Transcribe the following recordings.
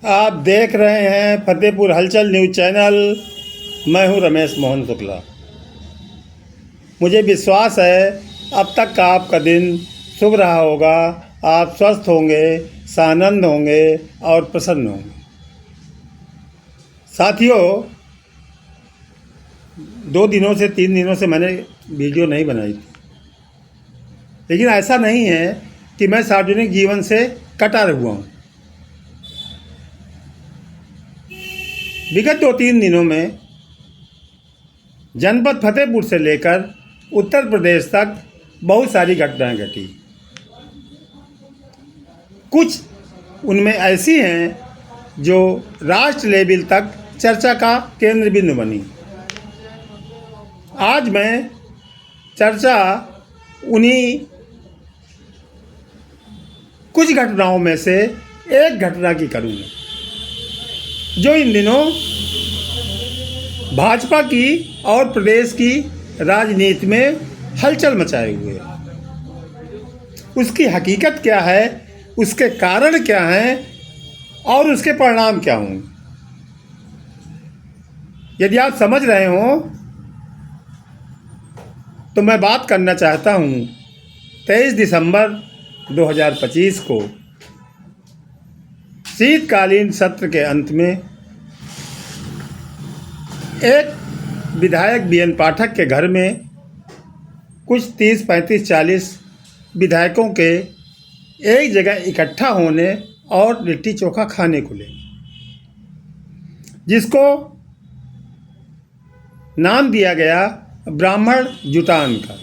आप देख रहे हैं फतेहपुर हलचल न्यूज़ चैनल। मैं हूं रमेश मोहन शुक्ला। मुझे विश्वास है अब तक का आपका दिन शुभ रहा होगा। आप स्वस्थ होंगे, सानंद होंगे और प्रसन्न होंगे। साथियों, 2 दिनों से 3 दिनों से मैंने वीडियो नहीं बनाई थी, लेकिन ऐसा नहीं है कि मैं सार्वजनिक जीवन से कटा हुआ हूँ। विगत 2-3 दिनों में जनपद फतेहपुर से लेकर उत्तर प्रदेश तक बहुत सारी घटनाएं घटी। कुछ उनमें ऐसी हैं जो राष्ट्र लेवल तक चर्चा का केंद्र बिंदु बनी। आज मैं चर्चा उन्हीं कुछ घटनाओं में से एक घटना की करूँगा जो इन दिनों भाजपा की और प्रदेश की राजनीति में हलचल मचाए हुए है। उसकी हकीकत क्या है, उसके कारण क्या हैं और उसके परिणाम क्या होंगे। यदि आप समझ रहे हो तो मैं बात करना चाहता हूं 23 दिसंबर 2025 को शीतकालीन सत्र के अंत में एक विधायक बीएन पाठक के घर में कुछ 30, 35, 40 विधायकों के एक जगह इकट्ठा होने और लिट्टी चोखा खाने को ले, जिसको नाम दिया गया ब्राह्मण जुटान का।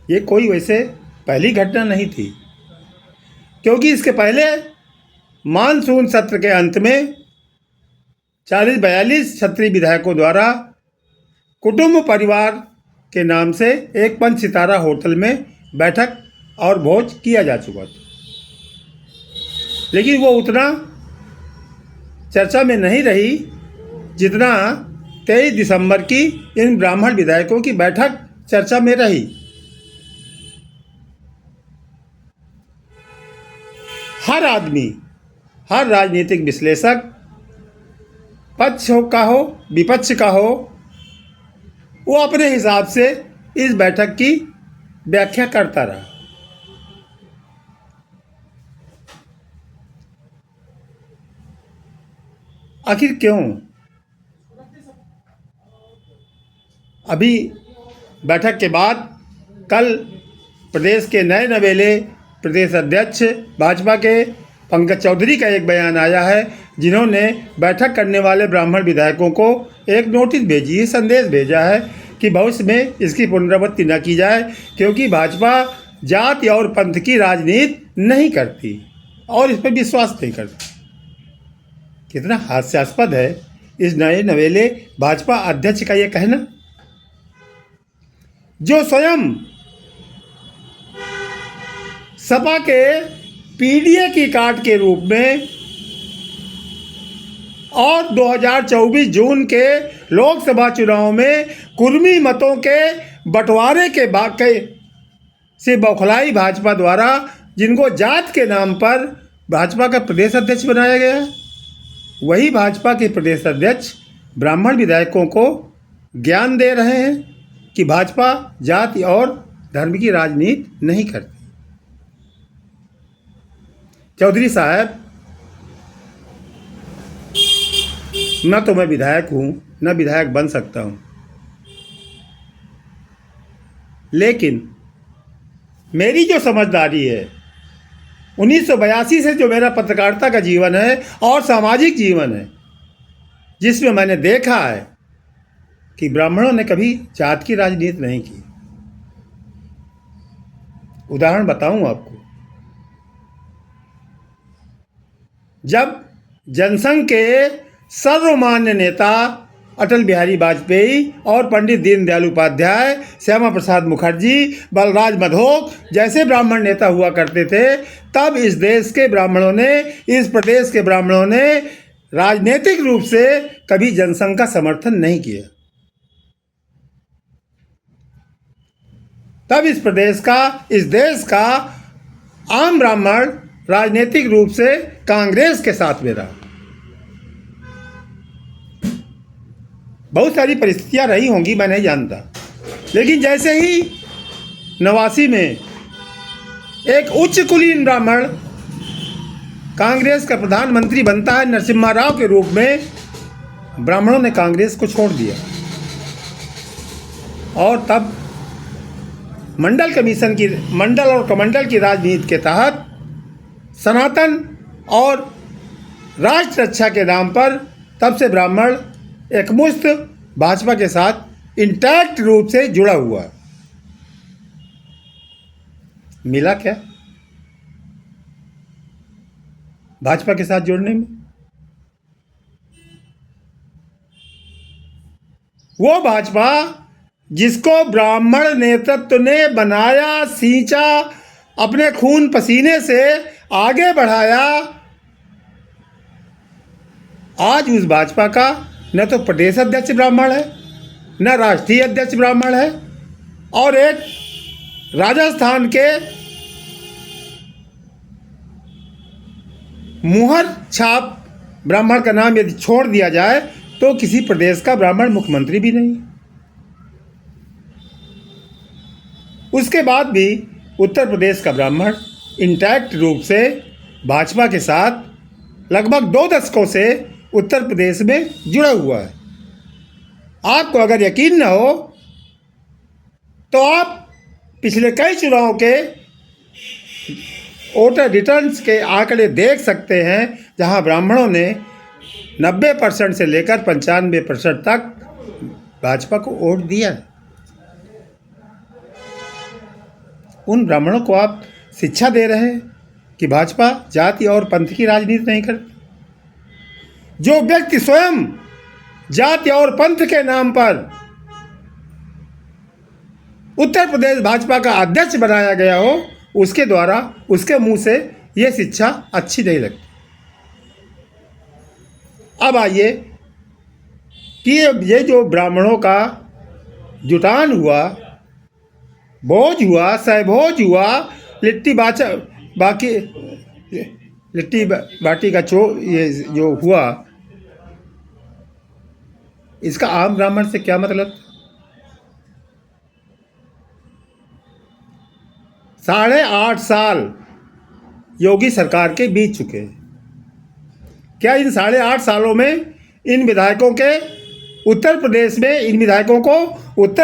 ये कोई वैसे पहली घटना नहीं थी, क्योंकि इसके पहले मानसून सत्र के अंत में 40-42 क्षत्रिय विधायकों द्वारा कुटुंब परिवार के नाम से एक 5 सितारा होटल में बैठक और भोज किया जा चुका था, लेकिन वो उतना चर्चा में नहीं रही जितना 23 दिसंबर की इन ब्राह्मण विधायकों की बैठक चर्चा में रही। हर आदमी, हर राजनीतिक विश्लेषक, पक्ष का हो विपक्ष का हो, वो अपने हिसाब से इस बैठक की व्याख्या करता रहा। आखिर क्यों? अभी बैठक के बाद कल प्रदेश के नए नवेले प्रदेश अध्यक्ष भाजपा के पंकज चौधरी का एक बयान आया है, जिन्होंने बैठक करने वाले ब्राह्मण विधायकों को एक नोटिस भेजी है, संदेश भेजा है कि भविष्य में इसकी पुनरावृत्ति न की जाए, क्योंकि भाजपा जाति और पंथ की राजनीति नहीं करती और इस पर विश्वास नहीं करती। कितना हास्यास्पद है इस नए नवेले भाजपा अध्यक्ष का यह कहना, जो स्वयं सपा के पीडीए की काट के रूप में और 2024 जून के लोकसभा चुनाव में कुर्मी मतों के बंटवारे के वाकई से बौखलाई भाजपा द्वारा, जिनको जात के नाम पर भाजपा का प्रदेश अध्यक्ष बनाया गया है, वही भाजपा के प्रदेश अध्यक्ष ब्राह्मण विधायकों को ज्ञान दे रहे हैं कि भाजपा जाति और धर्म की राजनीति नहीं करती। चौधरी साहब, न तो मैं विधायक हूँ, न विधायक बन सकता हूँ, लेकिन मेरी जो समझदारी है 1982 से जो मेरा पत्रकारिता का जीवन है और सामाजिक जीवन है, जिसमें मैंने देखा है कि ब्राह्मणों ने कभी जात की राजनीति नहीं की। उदाहरण बताऊं आपको, जब जनसंघ के सर्वमान्य नेता अटल बिहारी वाजपेयी और पंडित दीनदयाल उपाध्याय, श्यामा प्रसाद मुखर्जी, बलराज मधोक जैसे ब्राह्मण नेता हुआ करते थे, तब इस देश के ब्राह्मणों ने, इस प्रदेश के ब्राह्मणों ने राजनीतिक रूप से कभी जनसंघ का समर्थन नहीं किया। तब इस प्रदेश का, इस देश का आम ब्राह्मण राजनीतिक रूप से कांग्रेस के साथ में रहा। बहुत सारी परिस्थितियां रही होंगी, मैं नहीं जानता, लेकिन जैसे ही 89 में एक उच्च कुलीन ब्राह्मण कांग्रेस का प्रधानमंत्री बनता है नरसिम्हा राव के रूप में, ब्राह्मणों ने कांग्रेस को छोड़ दिया और तब मंडल और कमंडल की राजनीति के तहत सनातन और राष्ट्र रक्षा के नाम पर तब से ब्राह्मण एकमुश्त भाजपा के साथ इंटैक्ट रूप से जुड़ा हुआ। मिला क्या भाजपा के साथ जुड़ने में? वो भाजपा जिसको ब्राह्मण नेतृत्व ने बनाया, सींचा, अपने खून पसीने से आगे बढ़ाया, आज उस भाजपा का न तो प्रदेश अध्यक्ष ब्राह्मण है, न राष्ट्रीय अध्यक्ष ब्राह्मण है, और एक राजस्थान के मुहर छाप ब्राह्मण का नाम यदि छोड़ दिया जाए तो किसी प्रदेश का ब्राह्मण मुख्यमंत्री भी नहीं। उसके बाद भी उत्तर प्रदेश का ब्राह्मण इंटैक्ट रूप से भाजपा के साथ लगभग 2 दशकों से उत्तर प्रदेश में जुड़ा हुआ है। आपको अगर यकीन न हो तो आप पिछले कई चुनावों के वोटर रिटर्न्स के आंकड़े देख सकते हैं, जहां ब्राह्मणों ने 90% से लेकर 95% तक भाजपा को वोट दिया। उन ब्राह्मणों को आप शिक्षा दे रहे हैं कि भाजपा जाति और पंथ की राजनीति नहीं करती। जो व्यक्ति स्वयं जाति और पंथ के नाम पर उत्तर प्रदेश भाजपा का अध्यक्ष बनाया गया हो, उसके द्वारा उसके मुंह से ये शिक्षा अच्छी नहीं लगती। अब आइए कि ये जो ब्राह्मणों का जुटान हुआ, भोज हुआ, सहभोज हुआ, लिट्टी बाटी का ये जो हुआ, इसका आम ब्राह्मण से क्या मतलब? 8.5 साल योगी सरकार के बीत चुके हैं। क्या इन 8.5 सालों में इन विधायकों को उत्तर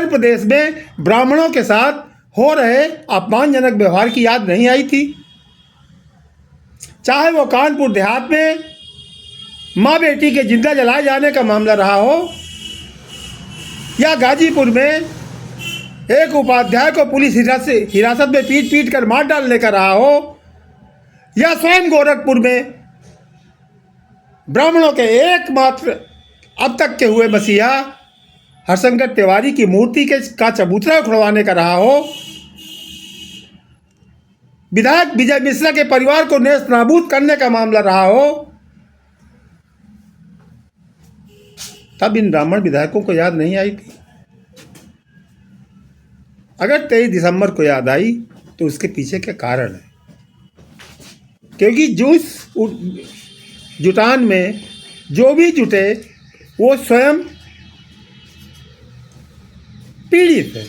प्रदेश में ब्राह्मणों के साथ हो रहे अपमानजनक व्यवहार की याद नहीं आई थी? चाहे वो कानपुर देहात में माँ बेटी के जिंदा जलाए जाने का मामला रहा हो, या गाजीपुर में एक उपाध्याय को पुलिस हिरासत में पीट कर मार डालने का रहा हो, या स्वयं गोरखपुर में ब्राह्मणों के एकमात्र अब तक के हुए मसीहा हरशंकर तिवारी की मूर्ति का चबूतरा उखड़वाने का रहा हो, विधायक विजय मिश्रा के परिवार को नेस्त नाबूद करने का मामला रहा हो, तब इन ब्राह्मण विधायकों को याद नहीं आई थी। अगर 23 दिसंबर को याद आई तो उसके पीछे क्या कारण है? क्योंकि जो जुटान में जो भी जुटे वो स्वयं पीड़ित है।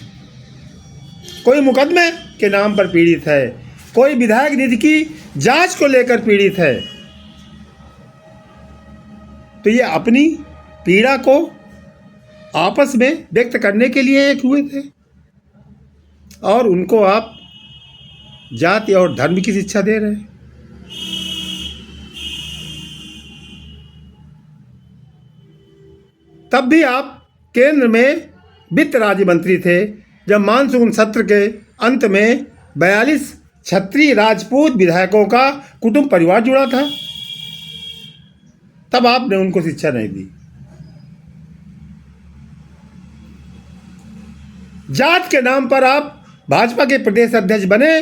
कोई मुकदमे के नाम पर पीड़ित है, कोई विधायक निधि की जांच को लेकर पीड़ित है। तो ये अपनी पीड़ा को आपस में व्यक्त करने के लिए एक हुए थे, और उनको आप जाति और धर्म की शिक्षा दे रहे हैं। तब भी आप केंद्र में वित्त राज्य मंत्री थे, जब मानसून सत्र के अंत में 42 क्षत्रिय राजपूत विधायकों का कुटुंब परिवार जुड़ा था, तब आपने उनको शिक्षा नहीं दी। जात के नाम पर आप भाजपा के प्रदेश अध्यक्ष बने,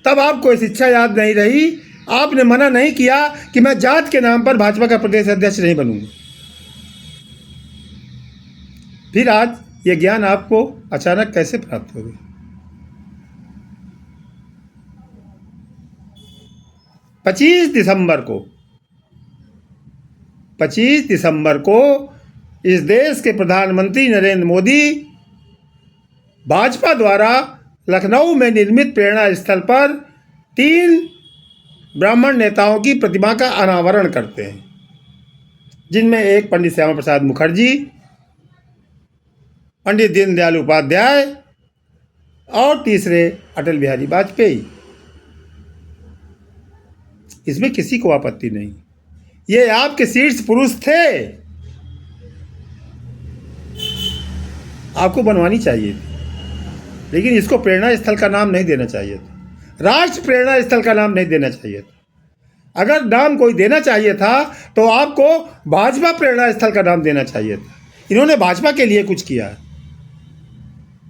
तब आपको शिक्षा याद नहीं रही। आपने मना नहीं किया कि मैं जात के नाम पर भाजपा का प्रदेश अध्यक्ष नहीं बनूंगा। फिर आज ये ज्ञान आपको अचानक कैसे प्राप्त हो गया? 25 दिसंबर को इस देश के प्रधानमंत्री नरेंद्र मोदी भाजपा द्वारा लखनऊ में निर्मित प्रेरणा स्थल पर 3 ब्राह्मण नेताओं की प्रतिमा का अनावरण करते हैं, जिनमें एक पंडित श्यामा प्रसाद मुखर्जी, पंडित दीनदयाल उपाध्याय और तीसरे अटल बिहारी वाजपेयी। इसमें किसी को आपत्ति नहीं। ये आपके शीर्ष पुरुष थे, आपको बनवानी चाहिए थी, लेकिन इसको प्रेरणा स्थल का नाम नहीं देना चाहिए था। राष्ट्र प्रेरणा स्थल का नाम नहीं देना चाहिए था। अगर नाम कोई देना चाहिए था तो आपको भाजपा प्रेरणा स्थल का नाम देना चाहिए था। इन्होंने भाजपा के लिए कुछ किया है,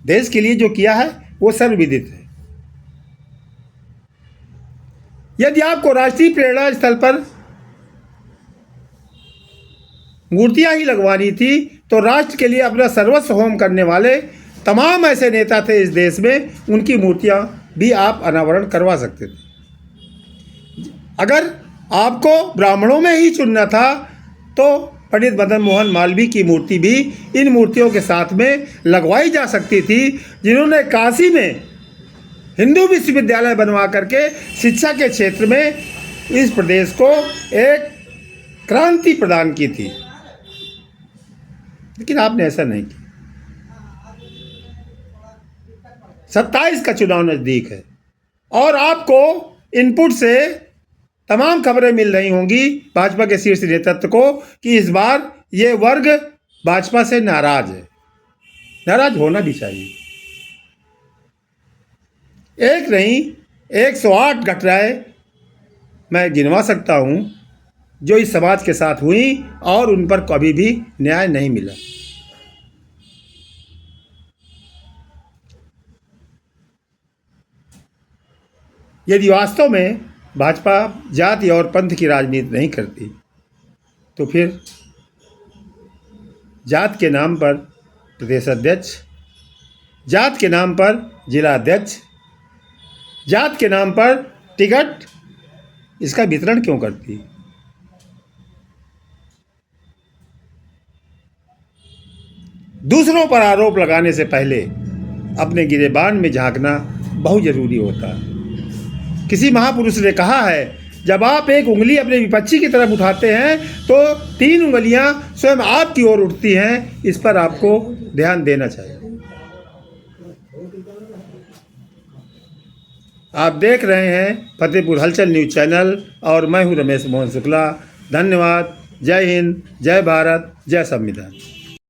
देश के लिए जो किया है वो सर्वविदित है। यदि आपको राष्ट्रीय प्रेरणा स्थल पर मूर्तियां ही लगवानी थी तो राष्ट्र के लिए अपना सर्वस्व होम करने वाले तमाम ऐसे नेता थे इस देश में, उनकी मूर्तियां भी आप अनावरण करवा सकते थे। अगर आपको ब्राह्मणों में ही चुनना था तो पंडित मदन मोहन मालवीय की मूर्ति भी इन मूर्तियों के साथ में लगवाई जा सकती थी, जिन्होंने काशी में हिंदू विश्वविद्यालय बनवा करके शिक्षा के क्षेत्र में इस प्रदेश को एक क्रांति प्रदान की थी। लेकिन आपने ऐसा नहीं किया। 27 का चुनाव नज़दीक है और आपको इनपुट से तमाम खबरें मिल रही होंगी भाजपा के शीर्ष नेतृत्व को कि इस बार ये वर्ग भाजपा से नाराज है। नाराज होना भी चाहिए। एक नहीं 108 घटनाएं मैं गिनवा सकता हूं जो इस समाज के साथ हुई और उन पर कभी भी न्याय नहीं मिला। यदि वास्तव में भाजपा जाति और पंथ की राजनीति नहीं करती तो फिर जात के नाम पर प्रदेश अध्यक्ष, जात के नाम पर जिला अध्यक्ष, जात के नाम पर टिकट, इसका वितरण क्यों करती? दूसरों पर आरोप लगाने से पहले अपने गिरेबान में झांकना बहुत जरूरी होता है। किसी महापुरुष ने कहा है, जब आप एक उंगली अपने विपक्षी की तरफ उठाते हैं तो 3 उंगलियां स्वयं आपकी ओर उठती हैं। इस पर आपको ध्यान देना चाहिए। आप देख रहे हैं फतेहपुर हलचल न्यूज़ चैनल और मैं हूं रमेश मोहन शुक्ला। धन्यवाद। जय हिंद, जय भारत, जय संविधान।